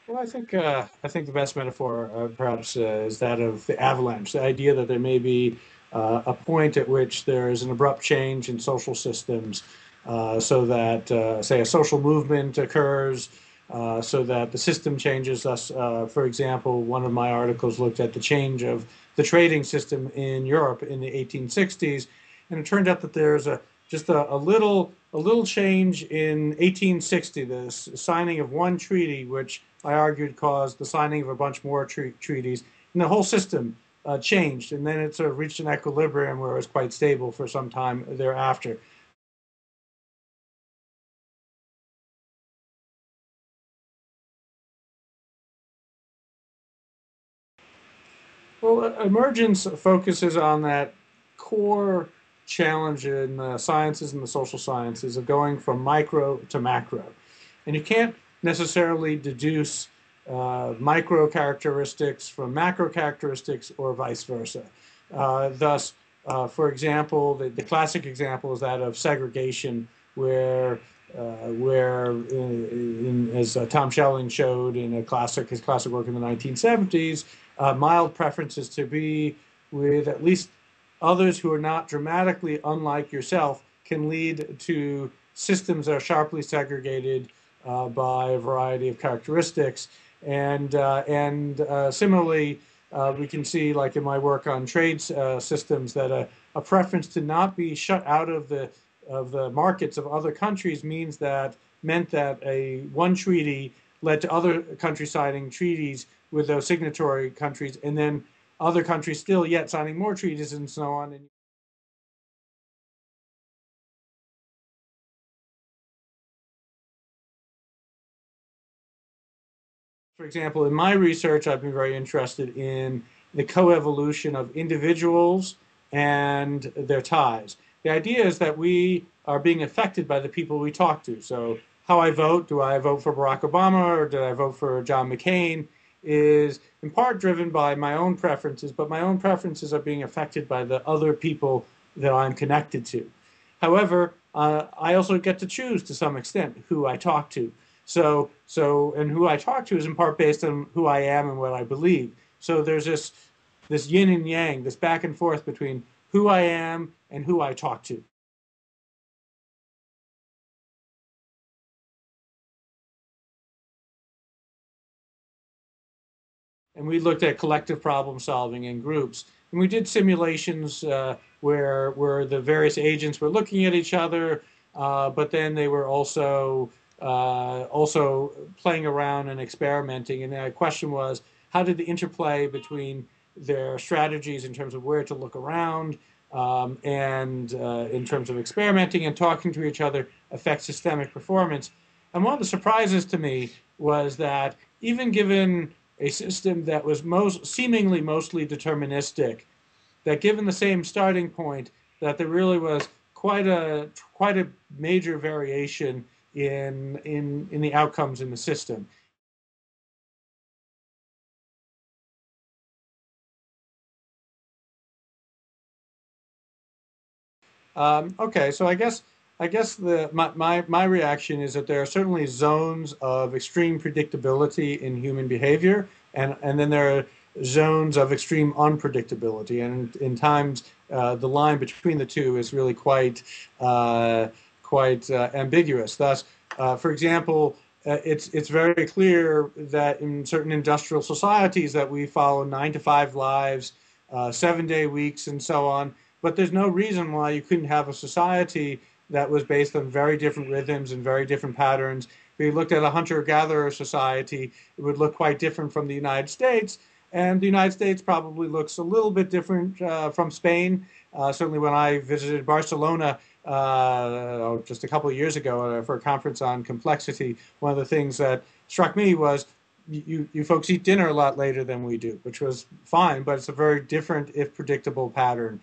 Well, I think the best metaphor, perhaps, is that of the avalanche. The idea that there may be a point at which there is an abrupt change in social systems, so that, say, a social movement occurs, so that the system changes. Thus, for example, one of my articles looked at the change of the trading system in Europe in the 1860s, and it turned out that there's just a little change in 1860, the signing of one treaty, which I argued caused the signing of a bunch more treaties, and the whole system changed, and then it sort of reached an equilibrium where it was quite stable for some time thereafter. Well, emergence focuses on that core challenge in the sciences and the social sciences of going from micro to macro. And you can't necessarily deduce micro characteristics from macro characteristics or vice versa. For example, the classic example is that of segregation, as Tom Schelling showed in his classic work in the 1970s, mild preferences to be with at least others who are not dramatically unlike yourself can lead to systems that are sharply segregated by a variety of characteristics. And similarly, we can see, like in my work on trade systems, that a preference to not be shut out of the markets of other countries meant that a one treaty led to other countries signing treaties with those signatory countries, and then other countries still yet signing more treaties and so on. And for example, in my research, I've been very interested in the coevolution of individuals and their ties. The idea is that we are being affected by the people we talk to. So, how I vote, do I vote for Barack Obama or did I vote for John McCain, is in part driven by my own preferences, but my own preferences are being affected by the other people that I'm connected to. However, I also get to choose to some extent who I talk to. And who I talk to is in part based on who I am and what I believe. So there's this yin and yang, this back and forth between who I am and who I talk to. And we looked at collective problem solving in groups. And we did simulations where the various agents were looking at each other, but then they were also playing around and experimenting. And the question was, how did the interplay between their strategies in terms of where to look around and in terms of experimenting and talking to each other affect systemic performance? And one of the surprises to me was that even given a system that was seemingly mostly deterministic, that given the same starting point, that there really was quite a major variation in the outcomes in the system. Okay, so I guess my reaction is that there are certainly zones of extreme predictability in human behavior, and then there are zones of extreme unpredictability, and in times the line between the two is really quite ambiguous. Thus, for example, it's very clear that in certain industrial societies that we follow 9 to 5 lives, 7 day weeks, and so on, but there's no reason why you couldn't have a society that was based on very different rhythms and very different patterns. If you looked at a hunter-gatherer society, it would look quite different from the United States. And the United States probably looks a little bit different from Spain. Certainly, when I visited Barcelona just a couple of years ago for a conference on complexity, one of the things that struck me was you folks eat dinner a lot later than we do, which was fine, but it's a very different, if predictable, pattern.